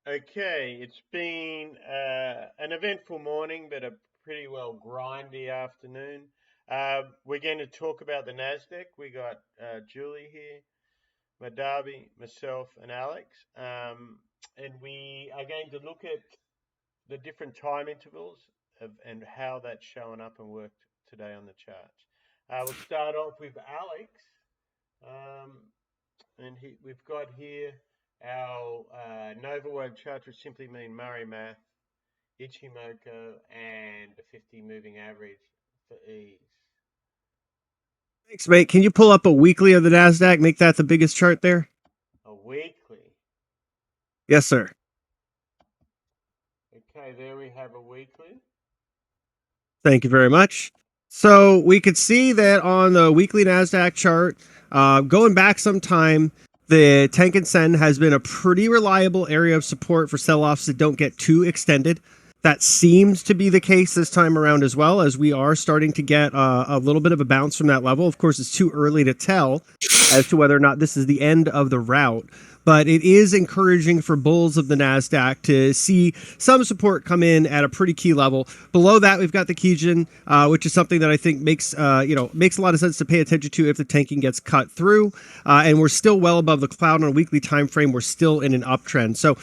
Okay, it's been an eventful morning, but a pretty well grindy afternoon. We're going to talk about the Nasdaq. We got Julie here, Madabi, myself, and Alex, and we are going to look at the different time intervals and how that's showing up and worked today on the charts. We'll start off with Alex. Um, and we've got here our Nova Wave chart, which simply mean Murray Math, Ichimoku, and the 50 moving average for ease. Thanks, mate. Can you pull up a weekly of the Nasdaq? Make that the biggest chart there. A weekly. Yes, sir. Okay, there we have a weekly. Thank you very much. So we could see that on the weekly Nasdaq chart, going back some time, the Tenkan Sen has been a pretty reliable area of support for sell-offs that don't get too extended. That seems to be the case this time around as well, as we are starting to get a little bit of a bounce from that level. Of course, it's too early to tell as to whether or not this is the end of the route, but it is encouraging for bulls of the Nasdaq to see some support come in at a pretty key level. Below that, we've got the Kijun, which is something that I think makes makes a lot of sense to pay attention to if the tanking gets cut through. And we're still well above the cloud on a weekly time frame. We're still in an uptrend. So,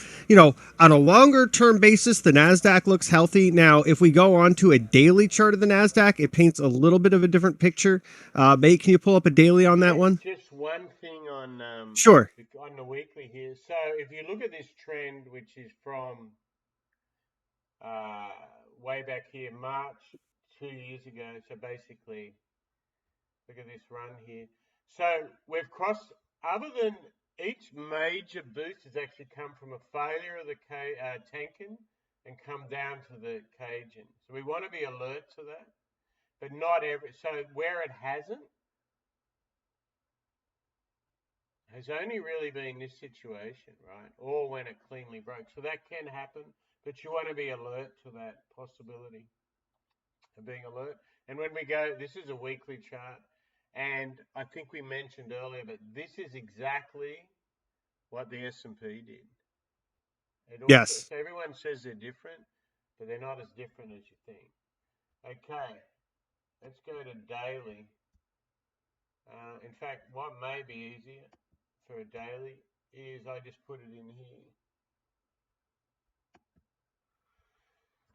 on a longer term basis, the Nasdaq looks healthy. Now, if we go on to a daily chart of the Nasdaq, it paints a little bit of a different picture. Mate, can you pull up a daily on that one? Just one thing Sure. on the weekly here. So if you look at this trend, which is from uh, way back here, March 2 years ago. So basically, look at this run here. So we've crossed, other than each major boost has actually come from a failure of the Tenkan and come down to the Cajun. So we want to be alert to that, but not every. So where it hasn't, has only really been this situation, right? Or when it cleanly broke. So that can happen, but you want to be alert to that possibility of being alert. And when we go, this is a weekly chart, and I think we mentioned earlier, but this is exactly what the S&P did. It also, Yes. so everyone says they're different, but they're not as different as you think. Okay, let's go to daily. In fact, what may be easier for a daily is I just put it in here.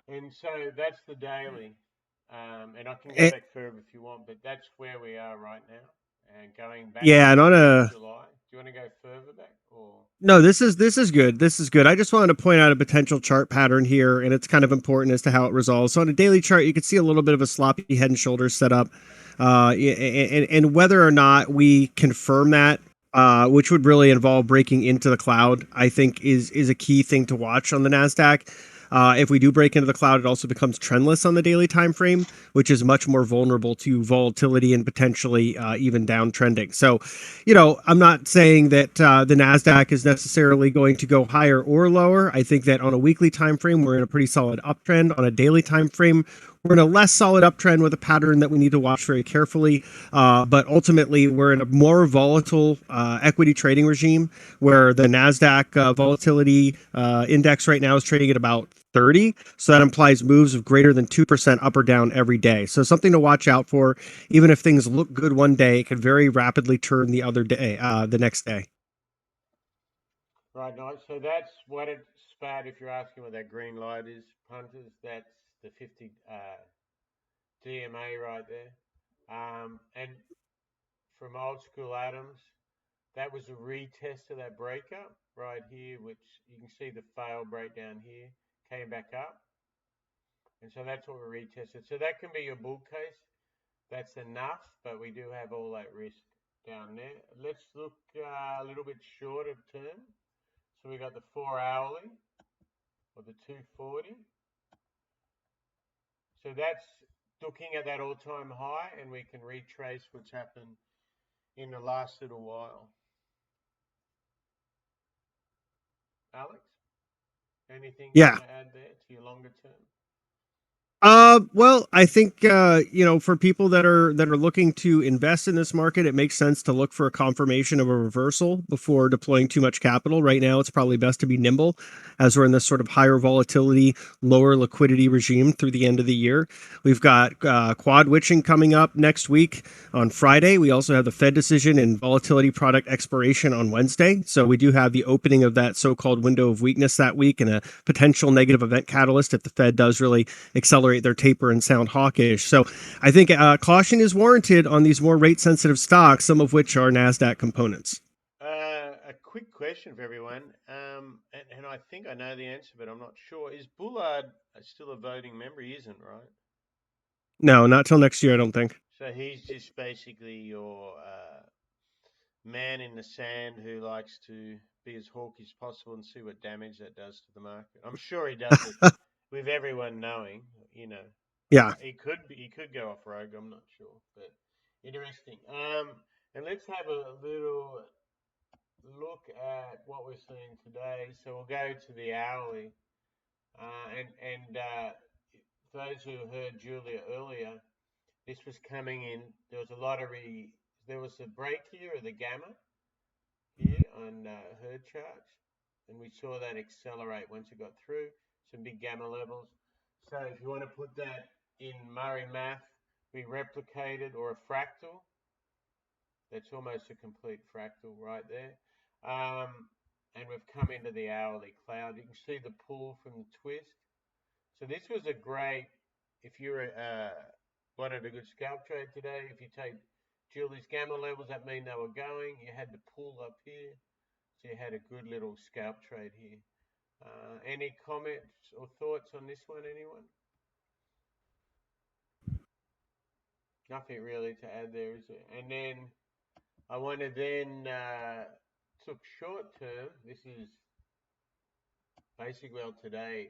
And so that's the daily. And I can go Eh, back further if you want, but that's where we are right now. And going back yeah, and on to a July. Do you want to go further back or? No, this is good. This is good. I just wanted to point out a potential chart pattern here, and it's kind of important as to how it resolves. So on a daily chart, you can see a little bit of a sloppy head and shoulders setup, and whether or not we confirm that, which would really involve breaking into the cloud, I think is a key thing to watch on the Nasdaq. If we do break into the cloud, it also becomes trendless on the daily time frame, which is much more vulnerable to volatility and potentially even downtrending. So, I'm not saying that the Nasdaq is necessarily going to go higher or lower. I think that on a weekly time frame, we're in a pretty solid uptrend. On a daily time frame, we're in a less solid uptrend with a pattern that we need to watch very carefully. But ultimately, we're in a more volatile equity trading regime where the Nasdaq volatility index right now is trading at about 30. So that implies moves of greater than 2% up or down every day. So something to watch out for. Even if things look good one day, it can very rapidly turn the other day, the next day. Right, nice. So that's what it's spat. If you're asking what that green light is, punters, that's the 50 DMA right there. And from old school Adams, that was a retest of that breakup right here, which you can see the fail breakdown here, came back up. And so that's what we retested. So that can be your bull case. That's enough, but we do have all that risk down there. Let's look a little bit shorter term. So we got the 4 hourly or the 240. So that's looking at that all-time high, and we can retrace what's happened in the last little while. Alex, anything you Yeah. want to add there to your longer term? Well, I think for people that are looking to invest in this market, it makes sense to look for a confirmation of a reversal before deploying too much capital. Right now, it's probably best to be nimble as we're in this sort of higher volatility, lower liquidity regime through the end of the year. We've got quad witching coming up next week on Friday. We also have the Fed decision and volatility product expiration on Wednesday. So we do have the opening of that so-called window of weakness that week and a potential negative event catalyst if the Fed does really accelerate their taper and sound hawkish. So I think caution is warranted on these more rate sensitive stocks, some of which are NASDAQ components. A quick question for everyone, and I think I know the answer, but I'm not sure. Is Bullard still a voting member? He isn't, right? No, not till next year, I don't think. So he's just basically your man in the sand who likes to be as hawkish as possible and see what damage that does to the market. I'm sure he does it with everyone knowing, you know. Yeah. He could go off rogue. I'm not sure, but interesting. And let's have a little look at what we're seeing today. So we'll go to the hourly, and those who heard Julia earlier, this was coming in. There was a lottery. There was a break here of the gamma here on her charts, and we saw that accelerate once it got through some big gamma levels. So if you want to put that in Murray math, we replicated or a fractal. That's almost a complete fractal right there. And we've come into the hourly cloud. You can see the pull from the twist. So this was a great, if you're wanted a good scalp trade today, if you take Julie's gamma levels, that mean they were going. You had the pull up here. So you had a good little scalp trade here. Any comments or thoughts on this one, anyone? Nothing really to add there, is there? And then I want to then took short term. This is basically on today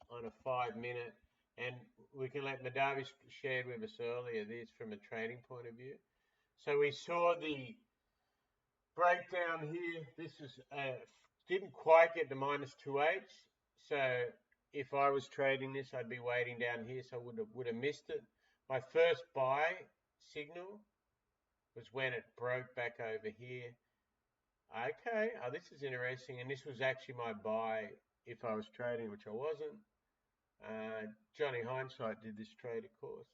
on a 5 minute, and we can let Madavi shared with us earlier this from a trading point of view. So we saw the breakdown here. This is didn't quite get to -2/8. So if I was trading this, I'd be waiting down here, so I would have missed it. My first buy signal was when it broke back over here. Okay, this is interesting, and this was actually my buy if I was trading, which I wasn't. Johnny Hindsight did this trade, of course,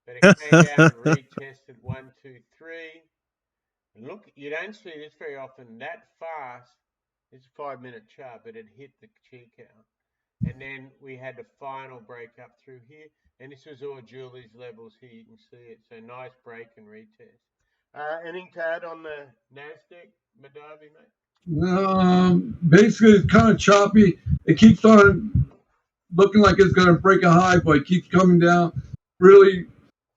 but it came down and retested 1, 2, 3. And look, you don't see this very often that fast. It's a 5 minute chart, but it hit the cheek out. And then we had the final break up through here, and this was all Julie's levels here. You can see it. So nice break and retest. Anything to add on the Nasdaq, Madavi, mate? Basically, it's kind of choppy. It keeps on looking like it's going to break a high, but it keeps coming down. Really,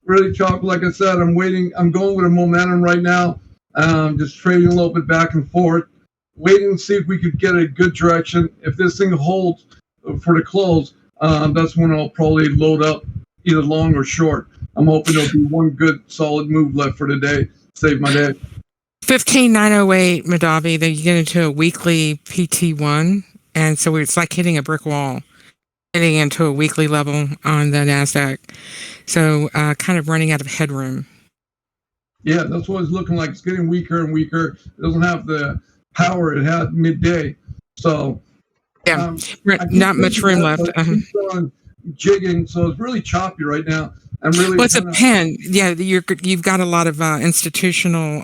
really choppy. Like I said, I'm waiting. I'm going with a momentum right now. Just trading a little bit back and forth, waiting to see if we could get a good direction. If this thing holds for the close, that's when I'll probably load up either long or short. I'm hoping there'll be one good solid move left for the day. Save my day. 15908 Madavi, then you get into a weekly PT1, and so it's like hitting a brick wall, getting into a weekly level on the Nasdaq. So kind of running out of headroom. Yeah, that's what it's looking like. It's getting weaker and weaker. It doesn't have the power it had midday. So yeah, not much room left. It's on jigging, so it's really choppy right now. I'm really well, it's a pen. Yeah, you've got a lot of institutional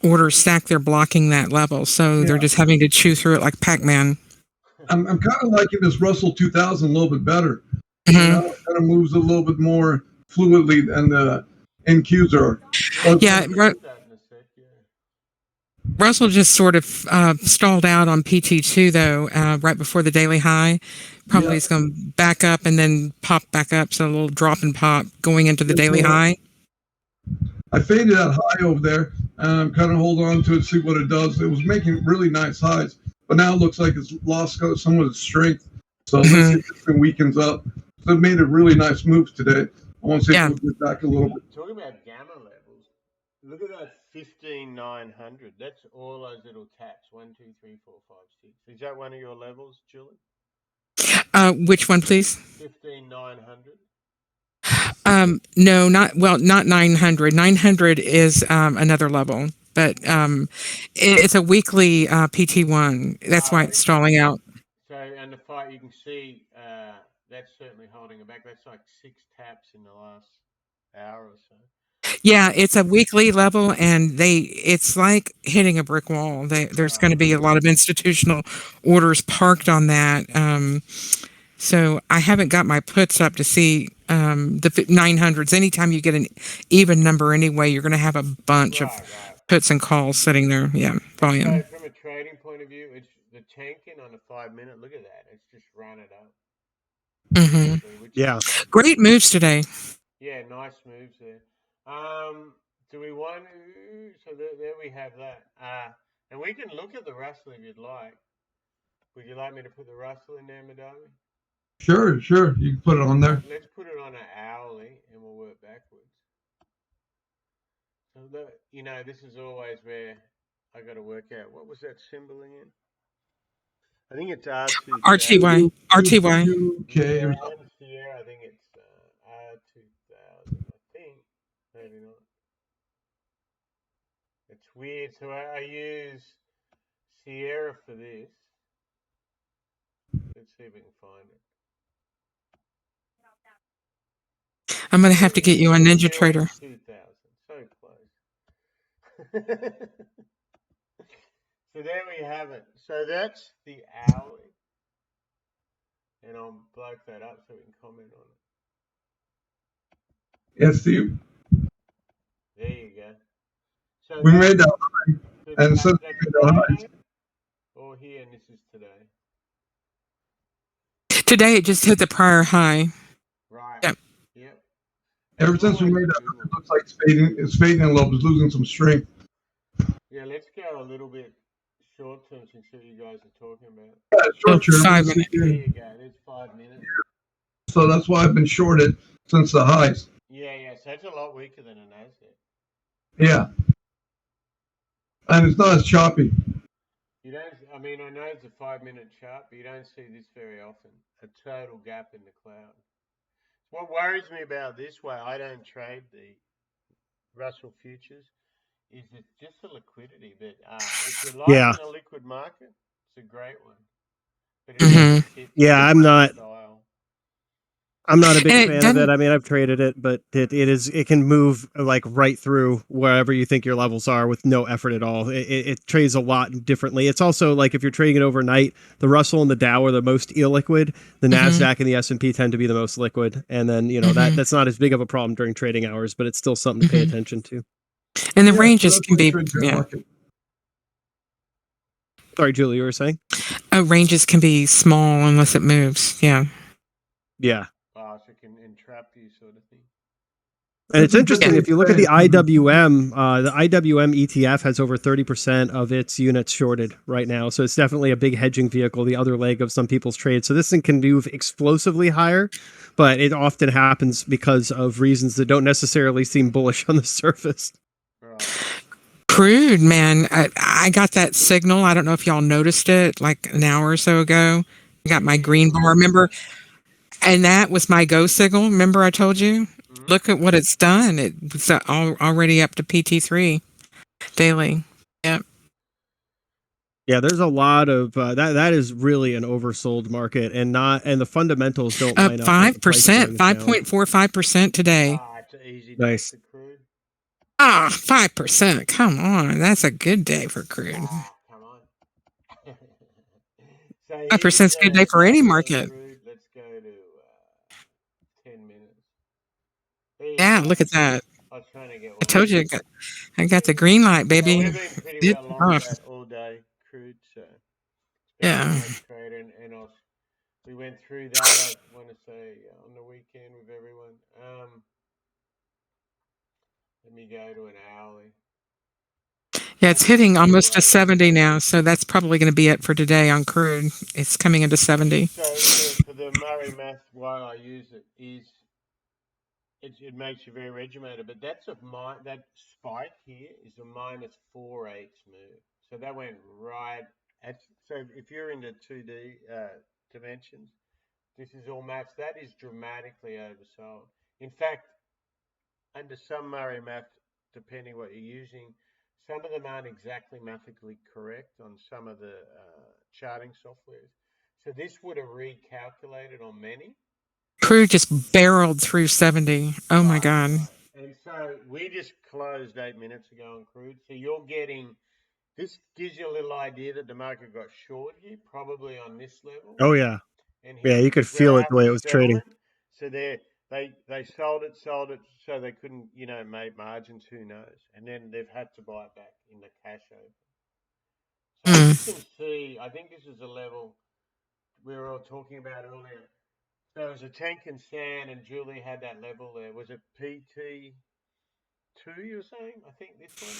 orders stacked there blocking that level, so they're just having to chew through it like Pac-Man. I'm kind of liking this Russell 2000 a little bit better. Mm-hmm. You know, it kind of moves a little bit more fluidly than the NQs are. Yeah. Russell just sort of stalled out on PT2, though, right before the daily high. Probably is going to back up and then pop back up, so a little drop and pop going into the daily high. I faded that high over there. Kind of hold on to it, see what it does. It was making really nice highs, but now it looks like it's lost some of its strength. So let's see if this thing weakens up. So it made a really nice moves today. I want to see if we'll get back a little bit. Talking about gamma levels, look at that 15,900. That's all those little taps. 1, 2, 3, 4, 5, 6. Is that one of your levels, Julie? Which one, please? 15,900. No, not 900. 900 is another level, but it's a weekly PT1. That's why it's stalling out. So, and the fight, you can see that's certainly holding it back. That's like 6 taps in the last hour or so. Yeah, it's a weekly level, and it's like hitting a brick wall. There's going to be a lot of institutional orders parked on that. So I haven't got my puts up to see the 900s. Anytime you get an even number anyway, you're going to have a bunch of puts and calls sitting there. Yeah, volume. So from a trading point of view, it's the tanking on the 5-minute. Look at that. It's just run it up. Yeah. Great moves today. Yeah, nice moves there. Do we want to? So there we have that. And we can look at the Russell if you'd like. Would you like me to put the Russell in there, Madawi? Sure. You can put it on there. Let's put it on an hourly, and we'll work backwards. So this is always where I got to work out what was that symbol again. I think it's R2. RTY. RTY. Okay. Yeah, I think it's R2000. I think maybe not. It's weird. So I use Sierra for this. Let's see if we can find it. I'm going to have to get you on Ninja Trader. 2000. So close. So there we have it. So that's the hourly. And I'll bloke that up so we can comment on it. Yes, Steve. There you go. So We made that high. And so or here, and this is today. Today it just hit the prior high. Right. Yep. Ever since we made that, it looks like it's fading a little, it's losing some strength. Yeah, let's go a little bit short term since what you guys are talking about. Yeah, short term. 5 minutes. There you go. There's 5 minutes. So that's why I've been shorted since the highs. Yeah. So that's a lot weaker than a Nasdaq. Yeah. And it's not as choppy. You don't. I mean, I know it's a 5-minute chart, but you don't see this very often. A total gap in the cloud. What worries me about this way, I don't trade the Russell futures, is it's just the liquidity. But if you like in a liquid market, it's a great one. But I'm not a big fan of it. I mean, I've traded it, but it can move like right through wherever you think your levels are with no effort at all. It trades a lot differently. It's also like if you're trading it overnight, the Russell and the Dow are the most illiquid. The Nasdaq and the S&P tend to be the most liquid. And then, that's not as big of a problem during trading hours, but it's still something to pay attention to. And the ranges can be, Sorry, Julie, you were saying? Ranges can be small unless it moves. Yeah. Yeah. So it can entrap you, sort of thing. And it's interesting, if you look at the IWM ETF has over 30% of its units shorted right now. So it's definitely a big hedging vehicle, the other leg of some people's trades. So this thing can move explosively higher, but it often happens because of reasons that don't necessarily seem bullish on the surface. Right. Crude, man. I got that signal. I don't know if y'all noticed it like an hour or so ago. I got my green bar, remember? And that was my go signal. Remember I told you? Look at what it's done. It's already up to PT3 daily. Yep. Yeah, there's a lot of that is really an oversold market, and the fundamentals don't line up. 5%, 5.45% today. It's easy. Nice. 5%. Come on, that's a good day for crude. Come on. 5% is a good day for any market. Let's go to 10 minutes. Yeah, look at that. I was trying to get one. I told you, I got the green light, baby. We've been pretty well long all day crude, so yeah. And we went through that. I want to say on the weekend with everyone. Let me go to an hourly. Yeah, it's hitting almost to 70 now, so that's probably going to be it for today on crude. It's coming into 70. So for the Murray math, why I use it is it makes you very regimented, but that spike here is a -4/8 move. So that went right at. So if you're into 2D dimensions, This is all maths. That is dramatically oversold. In fact, under some Murray math, depending what you're using, some of them aren't exactly mathematically correct on some of the charting softwares. So this would have recalculated on many. Crude just barreled through 70. Oh my God. Right. And so we just closed 8 minutes ago on crude. So you're getting, this gives you a little idea that the market got short here, probably on this level. Oh yeah. And Yeah, here, you could because we're feel it the way it after was trading. settlement. So they sold it, so they couldn't, make margins, who knows. And then they've had to buy it back in the cash open. So you can see, I think this is a level we were all talking about earlier. So it was a tank and sand, and Julie had that level there. Was it PT2 you were saying? I think this one?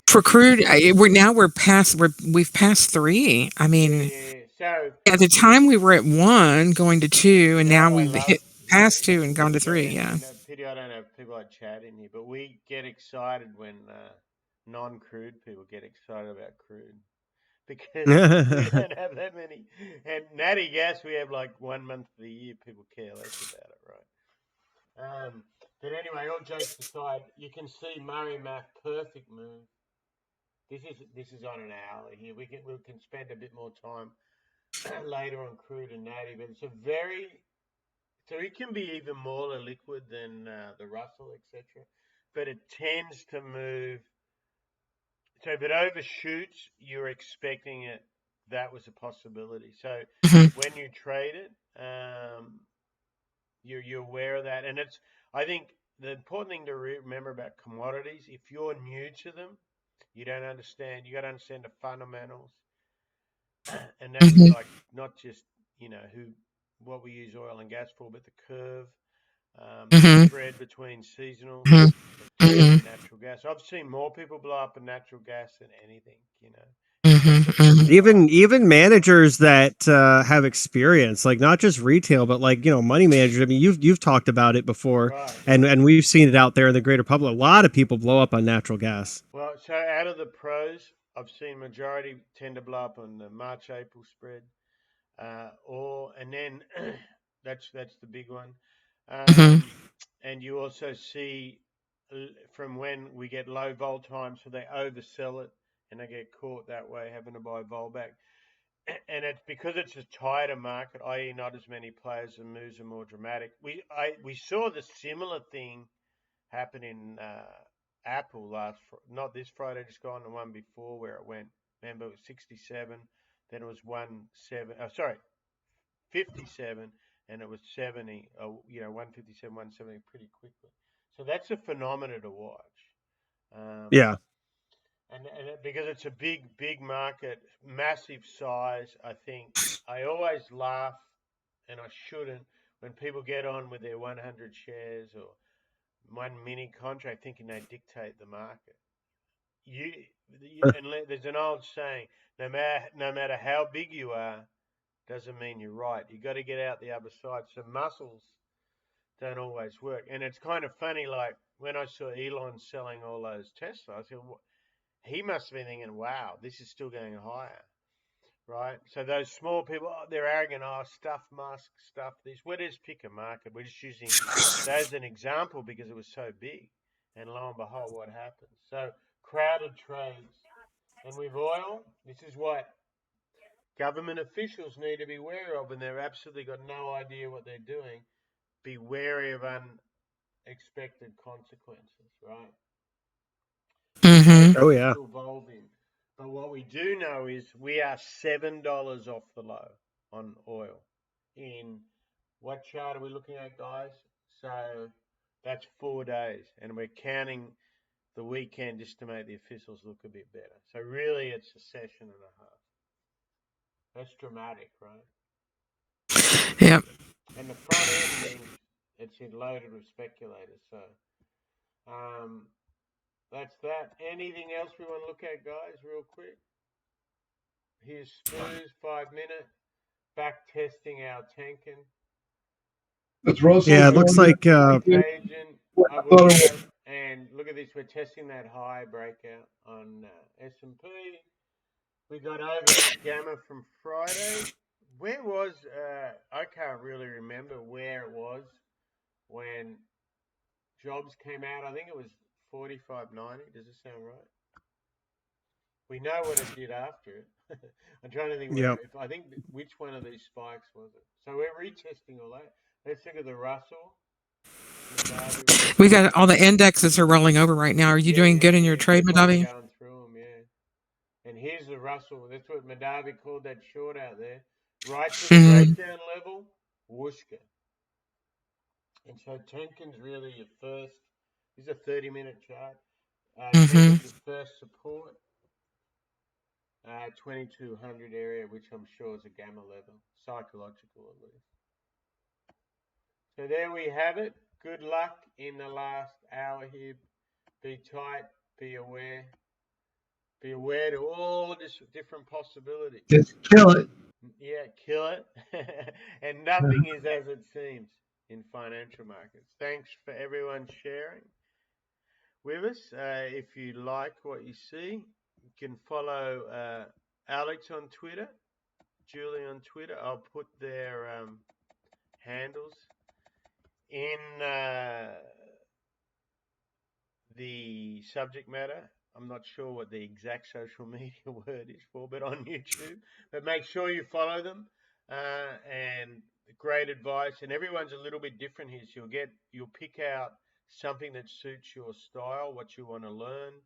For crude, we've passed 3. I mean, Yeah. So at the time we were at 1 going to 2, and now I we've love, hit past 2 and gone to 3. and, Yeah. pity I don't have people like Chad in here, but we get excited when non-crude people get excited about crude because we don't have that many. And natty gas, we have like 1 month of the year. People care less about it, right? But anyway, all jokes aside, you can see Murray math perfect move. This is on an hour here. We can spend a bit more time later on crude and natty, but it's a very, so it can be even more liquid than the Russell, etc. But it tends to move. So if it overshoots, you're expecting it. That was a possibility. So when you trade it, you're aware of that. And I think the important thing to remember about commodities, if you're new to them, you don't understand. You got to understand the fundamentals, and that's like not just what we use oil and gas for, but the curve, the spread between seasonal and natural gas. I've seen more people blow up in natural gas than anything. Even managers that have experience, like not just retail, but like money managers. I mean, you've talked about it before, Right. and we've seen it out there in the greater public. A lot of people blow up on natural gas. Well, so out of the pros, I've seen majority tend to blow up on the March-April spread, and then that's the big one, and you also see from when we get low vol time, so they oversell it and they get caught that way having to buy vol back. And it's because it's a tighter market, i.e., not as many players, and moves are more dramatic. We saw the similar thing happen in Apple not this Friday, just gone, the one before, where it went. Remember, it was 67, then it was 57, and it was 70. 157, 170 pretty quickly. So that's a phenomenon to watch. Yeah. And because it's a big market, massive size, I think I always laugh, and I shouldn't, when people get on with their 100 shares or one mini contract thinking they dictate the market. And there's an old saying: no matter how big you are, doesn't mean you're right. You got to get out the other side. So muscles don't always work. And it's kind of funny, like when I saw Elon selling all those Tesla, I said, he must have been thinking, wow, this is still going higher, right? So those small people, they're arrogant, stuff Musk, stuff this. We're just pick a market. We're just using that as an example because it was so big. And lo and behold, what happens? So crowded trades. And with oil, this is what government officials need to be wary of, and they've absolutely got no idea what they're doing. Be wary of unexpected consequences, right? Oh yeah. Evolving. But what we do know is we are $7 off the low on oil. In what chart are we looking at, guys? So that's 4 days, and we're counting the weekend just to make the officials look a bit better. So really, it's a session and a half. That's dramatic, right? Yep. And the front end means it's loaded with speculators. So that's that. Anything else we want to look at, guys, real quick? Here's Spurs, 5 minute. Back testing our tanking. That's Russell. Yeah, it looks like Contagion. And look at this. We're testing that high breakout on S&P. We got overnight gamma from Friday. Where was, I can't really remember where it was when jobs came out. I think it was 45.90. Does it sound right? We know what it did after it. I'm trying to think Yep. I think which one of these spikes was it. So we're retesting all that. Let's look at the Russell. We got all the indexes are rolling over right now. Are you doing good in your trade, That's why we're Madavi? going through them, yeah. And here's the Russell. That's what Madavi called that short out there. Right to the breakdown level, whooshka. And so Tenkin's really your first. This is a 30-minute chart. Tenkin's your first support. 2200 area, which I'm sure is a gamma level, psychological at least. So there we have it. Good luck in the last hour here. Be tight, be aware. Be aware to all different possibilities. Just kill it. Yeah, kill it. And nothing is as it seems in financial markets. Thanks for everyone sharing with us. If you like what you see, you can follow Alex on Twitter, Julie on Twitter. I'll put their handles in the subject matter. I'm not sure what the exact social media word is for, but on YouTube. But make sure you follow them. And great advice. And everyone's a little bit different here. So you'll pick out something that suits your style, what you want to learn.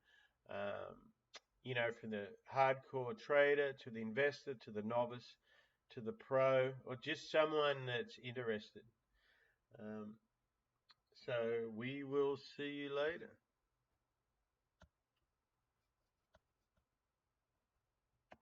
From the hardcore trader to the investor to the novice to the pro, or just someone that's interested. So we will see you later.